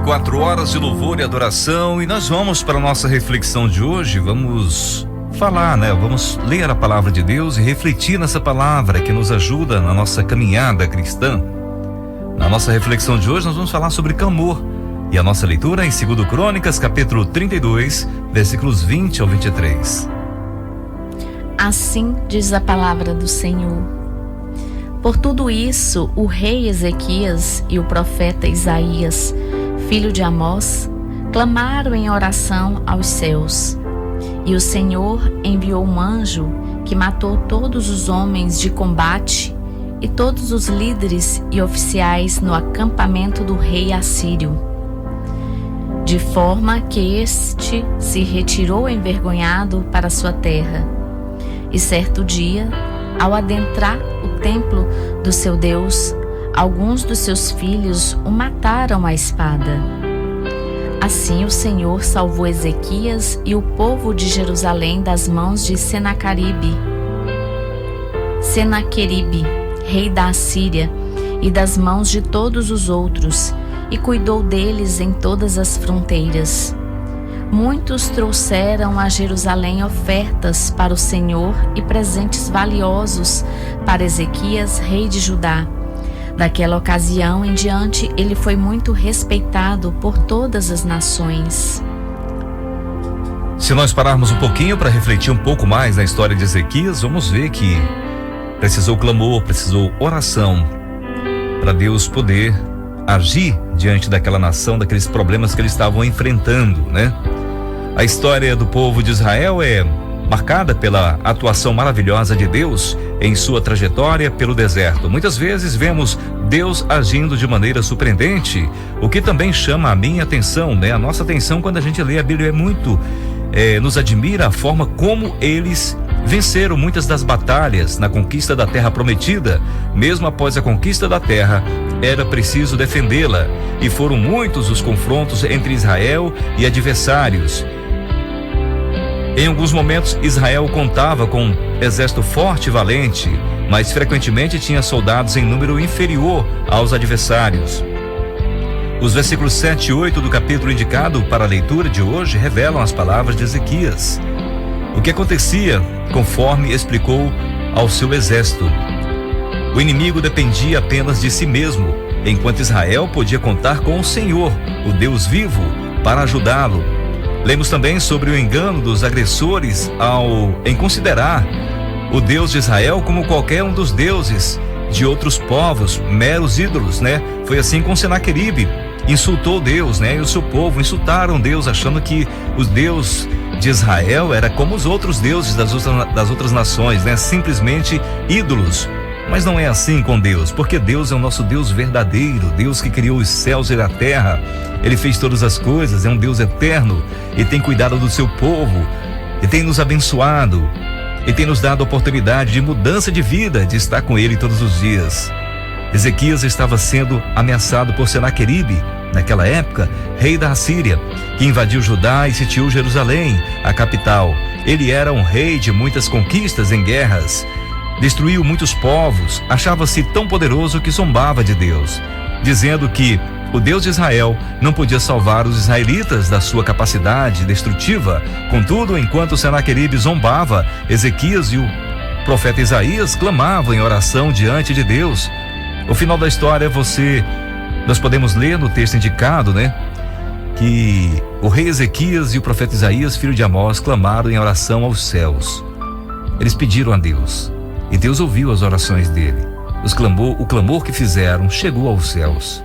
24 horas de louvor e adoração, e nós vamos para a nossa reflexão de hoje. Vamos falar, Vamos ler a palavra de Deus e refletir nessa palavra que nos ajuda na nossa caminhada cristã. Na nossa reflexão de hoje nós vamos falar sobre clamor, e a nossa leitura é em 2 Crônicas, capítulo 32, versículos 20 ao 23. Assim diz a palavra do Senhor. Por tudo isso, o rei Ezequias e o profeta Isaías, filho de Amós, clamaram em oração aos céus. E o Senhor enviou um anjo que matou todos os homens de combate e todos os líderes e oficiais no acampamento do rei assírio, de forma que este se retirou envergonhado para sua terra. E certo dia, ao adentrar o templo do seu Deus, alguns dos seus filhos o mataram à espada. Assim o Senhor salvou Ezequias e o povo de Jerusalém das mãos de Senaqueribe, rei da Assíria, e das mãos de todos os outros, e cuidou deles em todas as fronteiras. Muitos trouxeram a Jerusalém ofertas para o Senhor e presentes valiosos para Ezequias, rei de Judá. Daquela ocasião em diante, ele foi muito respeitado por todas as nações. Se nós pararmos um pouquinho para refletir um pouco mais na história de Ezequias, vamos ver que precisou clamor, precisou oração para Deus poder agir diante daquela nação, daqueles problemas que eles estavam enfrentando, A história do povo de Israel é marcada pela atuação maravilhosa de Deus em sua trajetória pelo deserto. Muitas vezes vemos Deus agindo de maneira surpreendente, o que também chama a minha atenção, A nossa atenção quando a gente lê a Bíblia nos admira a forma como eles venceram muitas das batalhas na conquista da terra prometida. Mesmo após a conquista da terra, era preciso defendê-la, e foram muitos os confrontos entre Israel e adversários. Em alguns momentos, Israel contava com um exército forte e valente, mas frequentemente tinha soldados em número inferior aos adversários. Os versículos 7 e 8 do capítulo indicado para a leitura de hoje revelam as palavras de Ezequias. O que acontecia conforme explicou ao seu exército. O inimigo dependia apenas de si mesmo, enquanto Israel podia contar com o Senhor, o Deus vivo, para ajudá-lo. Lemos também sobre o engano dos agressores em considerar o Deus de Israel como qualquer um dos deuses de outros povos, meros ídolos, Foi assim com Senaqueribe, insultou Deus, e o seu povo insultaram Deus, achando que o Deus de Israel era como os outros deuses das outras nações, simplesmente ídolos. Mas não é assim com Deus, porque Deus é o nosso Deus verdadeiro, Deus que criou os céus e a terra. Ele fez todas as coisas, é um Deus eterno e tem cuidado do seu povo, e tem nos abençoado, e tem nos dado a oportunidade de mudança de vida, de estar com Ele todos os dias. Ezequias estava sendo ameaçado por Senaqueribe, naquela época, rei da Assíria, que invadiu Judá e sitiou Jerusalém, a capital. Ele era um rei de muitas conquistas em guerras, destruiu muitos povos, achava-se tão poderoso que zombava de Deus, dizendo que o Deus de Israel não podia salvar os israelitas da sua capacidade destrutiva. Contudo, enquanto Senaqueribe zombava, Ezequias e o profeta Isaías clamavam em oração diante de Deus. O final da história nós podemos ler no texto indicado, que o rei Ezequias e o profeta Isaías, filho de Amós, clamaram em oração aos céus. Eles pediram a Deus, e Deus ouviu as orações dele. O clamor que fizeram chegou aos céus.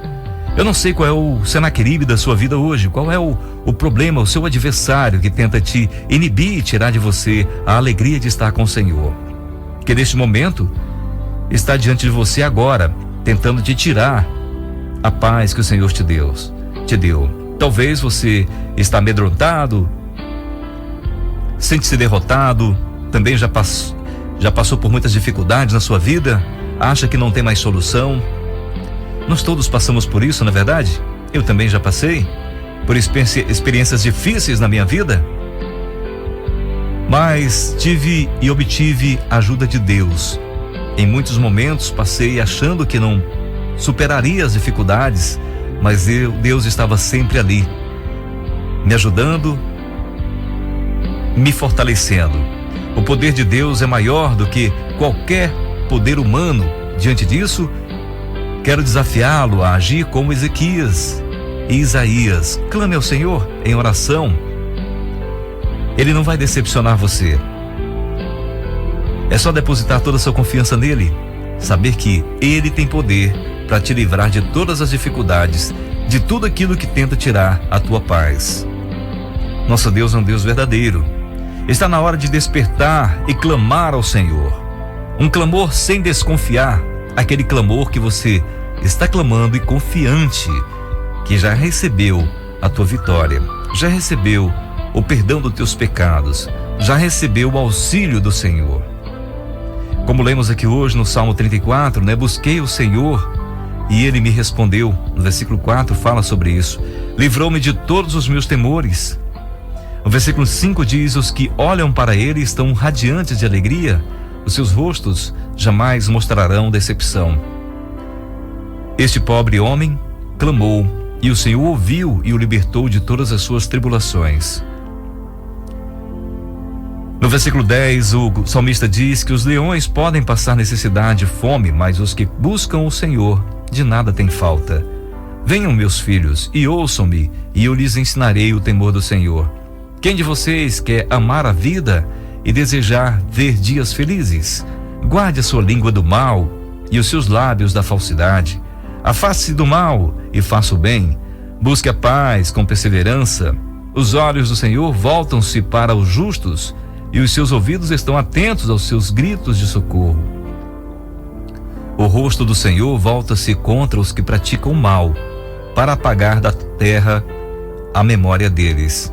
Eu não sei qual é o Senaqueribe da sua vida hoje, qual é o problema, o seu adversário que tenta te inibir e tirar de você a alegria de estar com o Senhor. Que neste momento está diante de você agora, tentando te tirar a paz que o Senhor te deu. Talvez você está amedrontado, sente-se derrotado, também já passou por muitas dificuldades na sua vida, acha que não tem mais solução. Nós todos passamos por isso, não é verdade? Eu também já passei por experiências difíceis na minha vida, mas tive e obtive a ajuda de Deus. Em muitos momentos passei achando que não superaria as dificuldades, mas Deus estava sempre ali, me ajudando, me fortalecendo. O poder de Deus é maior do que qualquer poder humano. Diante disso, quero desafiá-lo a agir como Ezequias e Isaías. Clame ao Senhor em oração. Ele não vai decepcionar você. É só depositar toda a sua confiança nele, saber que Ele tem poder para te livrar de todas as dificuldades, de tudo aquilo que tenta tirar a tua paz. Nosso Deus é um Deus verdadeiro. Está na hora de despertar e clamar ao Senhor. Um clamor sem desconfiar, aquele clamor que você está clamando e confiante que já recebeu a tua vitória, já recebeu o perdão dos teus pecados, já recebeu o auxílio do Senhor. Como lemos aqui hoje no Salmo 34, busquei o Senhor e Ele me respondeu. No versículo 4 fala sobre isso. Livrou-me de todos os meus temores. O versículo 5 diz: os que olham para Ele estão radiantes de alegria, os seus rostos jamais mostrarão decepção. Este pobre homem clamou, e o Senhor ouviu e o libertou de todas as suas tribulações. No versículo 10, o salmista diz que os leões podem passar necessidade e fome, mas os que buscam o Senhor de nada têm falta. Venham, meus filhos, e ouçam-me, e eu lhes ensinarei o temor do Senhor. Quem de vocês quer amar a vida e desejar ver dias felizes? Guarde a sua língua do mal e os seus lábios da falsidade. Afaste-se do mal e faça o bem. Busque a paz com perseverança. Os olhos do Senhor voltam-se para os justos, e os seus ouvidos estão atentos aos seus gritos de socorro. O rosto do Senhor volta-se contra os que praticam mal, para apagar da terra a memória deles.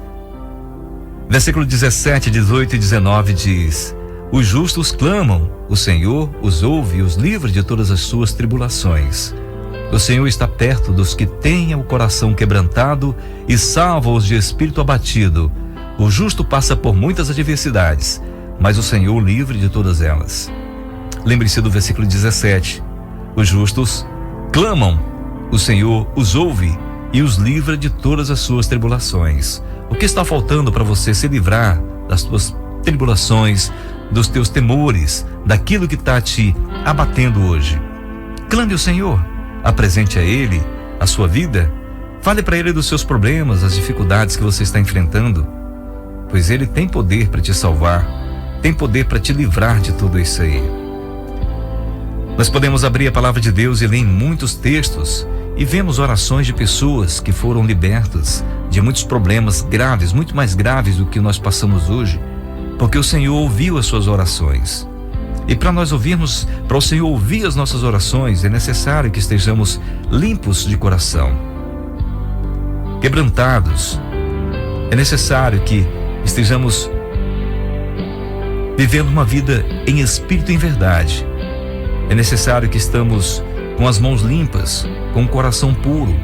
Versículo 17, 18 e 19 diz: os justos clamam, o Senhor os ouve e os livra de todas as suas tribulações. O Senhor está perto dos que têm o coração quebrantado e salva-os de espírito abatido. O justo passa por muitas adversidades, mas o Senhor o livra de todas elas. Lembre-se do versículo 17. Os justos clamam, o Senhor os ouve e os livra de todas as suas tribulações. O que está faltando para você se livrar das tuas tribulações, dos teus temores, daquilo que está te abatendo hoje? Clame ao Senhor, apresente a Ele a sua vida, fale para Ele dos seus problemas, as dificuldades que você está enfrentando, pois Ele tem poder para te salvar, tem poder para te livrar de tudo isso aí. Nós podemos abrir a palavra de Deus e ler em muitos textos e vemos orações de pessoas que foram libertas de muitos problemas graves, muito mais graves do que nós passamos hoje, porque o Senhor ouviu as suas orações. E para nós ouvirmos, para o Senhor ouvir as nossas orações, é necessário que estejamos limpos de coração, quebrantados. É necessário que estejamos vivendo uma vida em espírito e em verdade. É necessário que estamos com as mãos limpas, com o coração puro,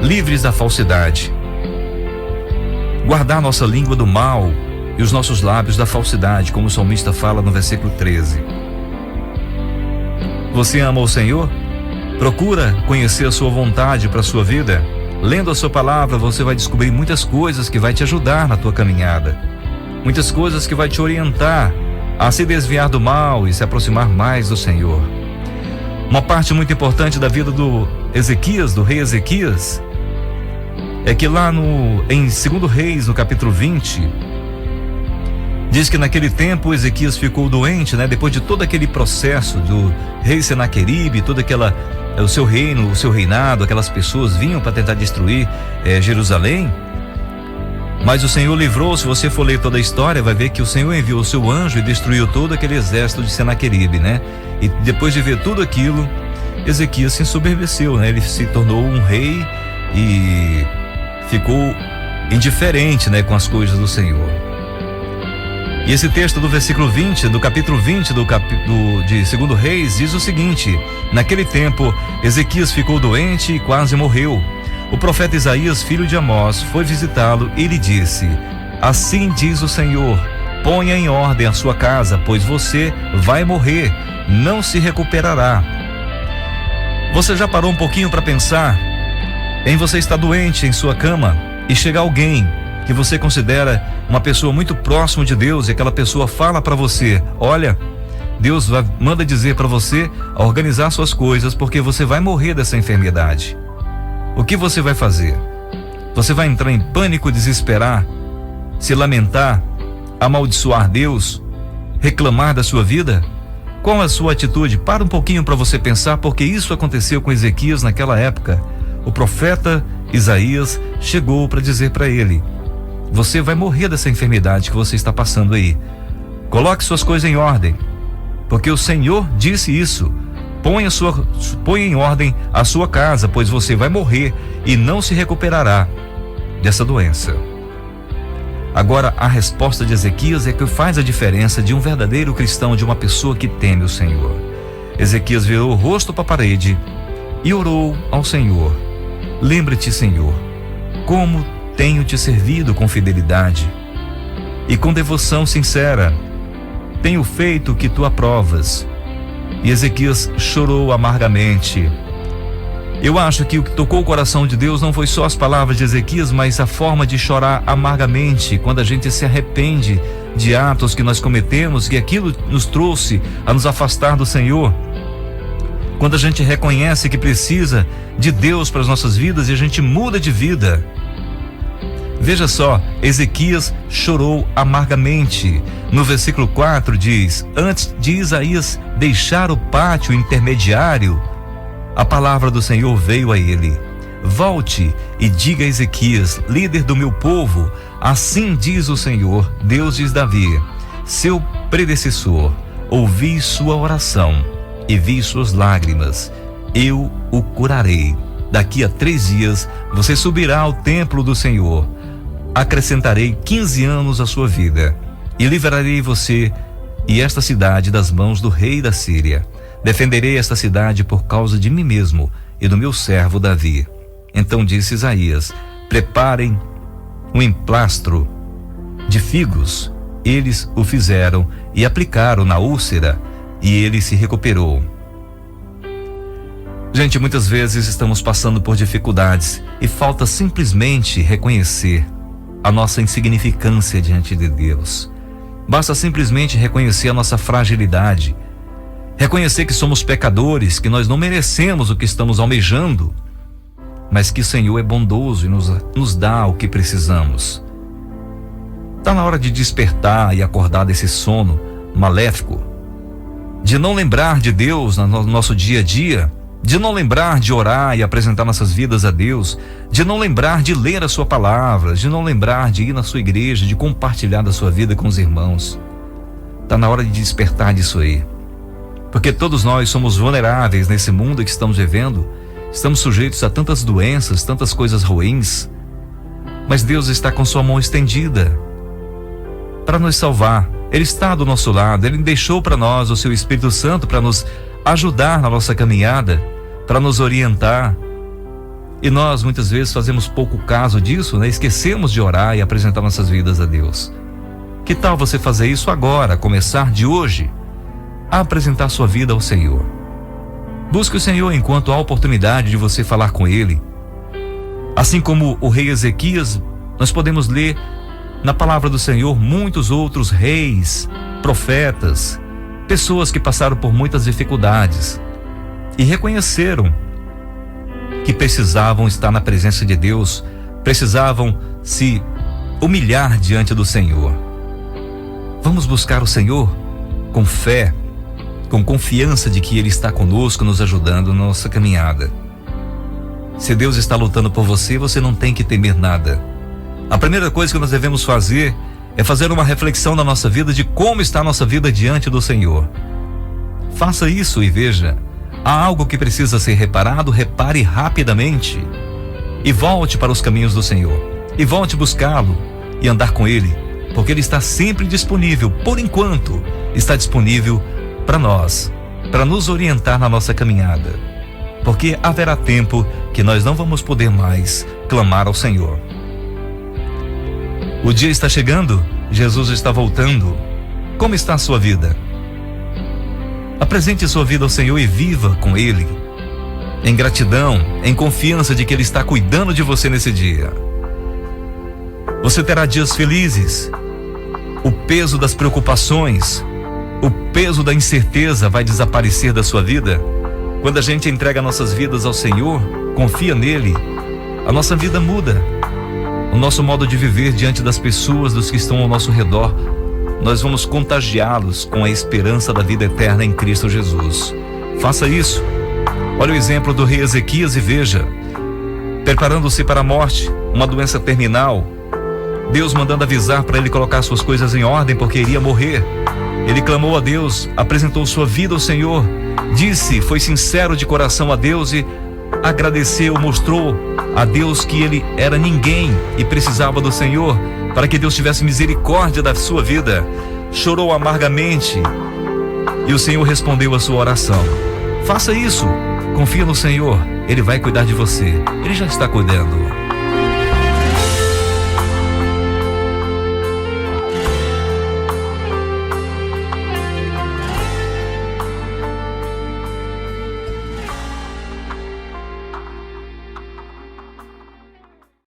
livres da falsidade. Guardar nossa língua do mal e os nossos lábios da falsidade, como o salmista fala no versículo 13. Você ama o Senhor? Procura conhecer a sua vontade para a sua vida. Lendo a sua palavra, você vai descobrir muitas coisas que vai te ajudar na tua caminhada. Muitas coisas que vai te orientar a se desviar do mal e se aproximar mais do Senhor. Uma parte muito importante da vida do Ezequias, do rei Ezequias, é que lá em 2 Reis, no capítulo 20, diz que naquele tempo Ezequias ficou doente, depois de todo aquele processo do rei Senaqueribe, o seu reino, o seu reinado, aquelas pessoas vinham para tentar destruir Jerusalém. Mas o Senhor livrou. Se você for ler toda a história, vai ver que o Senhor enviou o seu anjo e destruiu todo aquele exército de Senaqueribe, E depois de ver tudo aquilo, Ezequias se ensoberbeceu, Ele se tornou um rei e ficou indiferente, com as coisas do Senhor. E esse texto do versículo 20, do capítulo 20 de 2 Reis, diz o seguinte: naquele tempo, Ezequias ficou doente e quase morreu. O profeta Isaías, filho de Amós, foi visitá-lo e lhe disse: assim diz o Senhor, ponha em ordem a sua casa, pois você vai morrer, não se recuperará. Você já parou um pouquinho para pensar em você estar doente em sua cama e chegar alguém que você considera uma pessoa muito próxima de Deus e aquela pessoa fala para você: olha, Deus manda dizer para você organizar suas coisas porque você vai morrer dessa enfermidade. O que você vai fazer? Você vai entrar em pânico, desesperar, se lamentar, amaldiçoar Deus, reclamar da sua vida? Qual a sua atitude? Para um pouquinho para você pensar, porque isso aconteceu com Ezequias naquela época. O profeta Isaías chegou para dizer para ele: você vai morrer dessa enfermidade que você está passando aí. Coloque suas coisas em ordem, porque o Senhor disse isso. Põe em ordem a sua casa, pois você vai morrer e não se recuperará dessa doença. Agora, a resposta de Ezequias é que faz a diferença de um verdadeiro cristão, de uma pessoa que teme o Senhor. Ezequias virou o rosto para a parede e orou ao Senhor: lembra-te, Senhor, como tenho te servido com fidelidade e com devoção sincera. Tenho feito o que tu aprovas. E Ezequias chorou amargamente. Eu acho que o que tocou o coração de Deus não foi só as palavras de Ezequias, mas a forma de chorar amargamente, quando a gente se arrepende de atos que nós cometemos, que aquilo nos trouxe a nos afastar do Senhor. Quando a gente reconhece que precisa de Deus para as nossas vidas e a gente muda de vida. Veja só, Ezequias chorou amargamente. No versículo 4 diz: antes de Isaías deixar o pátio intermediário, a palavra do Senhor veio a ele: volte e diga a Ezequias, líder do meu povo, assim diz o Senhor, Deus de Davi, seu predecessor: ouvi sua oração e vi suas lágrimas, eu o curarei. Daqui a 3 dias você subirá ao templo do Senhor. Acrescentarei 15 anos à sua vida e livrarei você e esta cidade das mãos do rei da Síria. Defenderei esta cidade por causa de mim mesmo e do meu servo Davi. Então disse Isaías: preparem um emplastro de figos. Eles o fizeram e aplicaram na úlcera, e ele se recuperou. Gente, muitas vezes estamos passando por dificuldades e falta simplesmente reconhecer a nossa insignificância diante de Deus. Basta simplesmente reconhecer a nossa fragilidade, reconhecer que somos pecadores, que nós não merecemos o que estamos almejando, mas que o Senhor é bondoso e nos dá o que precisamos. Está na hora de despertar e acordar desse sono maléfico, de não lembrar de Deus no nosso dia a dia, de não lembrar de orar e apresentar nossas vidas a Deus, de não lembrar de ler a sua palavra, de não lembrar de ir na sua igreja, de compartilhar da sua vida com os irmãos. Está na hora de despertar disso aí, porque todos nós somos vulneráveis nesse mundo que estamos vivendo, estamos sujeitos a tantas doenças, tantas coisas ruins, mas Deus está com sua mão estendida para nos salvar. Ele está do nosso lado, Ele deixou para nós o seu Espírito Santo para nos ajudar na nossa caminhada, para nos orientar. E nós muitas vezes fazemos pouco caso disso, né? Esquecemos de orar e apresentar nossas vidas a Deus. Que tal você fazer isso agora, começar de hoje a apresentar sua vida ao Senhor? Busque o Senhor enquanto há oportunidade de você falar com Ele. Assim como o rei Ezequias, nós podemos ler na palavra do Senhor muitos outros reis, profetas, pessoas que passaram por muitas dificuldades e reconheceram que precisavam estar na presença de Deus, precisavam se humilhar diante do Senhor. Vamos buscar o Senhor com fé, com confiança de que Ele está conosco, nos ajudando na nossa caminhada. Se Deus está lutando por você, você não tem que temer nada. A primeira coisa que nós devemos fazer é fazer uma reflexão na nossa vida de como está a nossa vida diante do Senhor. Faça isso e veja, há algo que precisa ser reparado, repare rapidamente e volte para os caminhos do Senhor, e volte buscá-lo e andar com Ele, porque Ele está sempre disponível. Por enquanto está disponível para nós, para nos orientar na nossa caminhada, porque haverá tempo que nós não vamos poder mais clamar ao Senhor. O dia está chegando, Jesus está voltando. Como está a sua vida? Apresente sua vida ao Senhor e viva com Ele. em gratidão, em confiança de que Ele está cuidando de você nesse dia. Você terá dias felizes. O peso das preocupações, o peso da incerteza vai desaparecer da sua vida. Quando a gente entrega nossas vidas ao Senhor, confia nele, a nossa vida muda. O nosso modo de viver diante das pessoas, dos que estão ao nosso redor, nós vamos contagiá-los com a esperança da vida eterna em Cristo Jesus. Faça isso. Olha o exemplo do rei Ezequias e veja, preparando-se para a morte, uma doença terminal, Deus mandando avisar para ele colocar suas coisas em ordem porque iria morrer. Ele clamou a Deus, apresentou sua vida ao Senhor, foi sincero de coração a Deus e agradeceu, mostrou a Deus que ele era ninguém e precisava do Senhor para que Deus tivesse misericórdia da sua vida. Chorou amargamente e o Senhor respondeu a sua oração. Faça isso, confia no Senhor, Ele vai cuidar de você, Ele já está cuidando.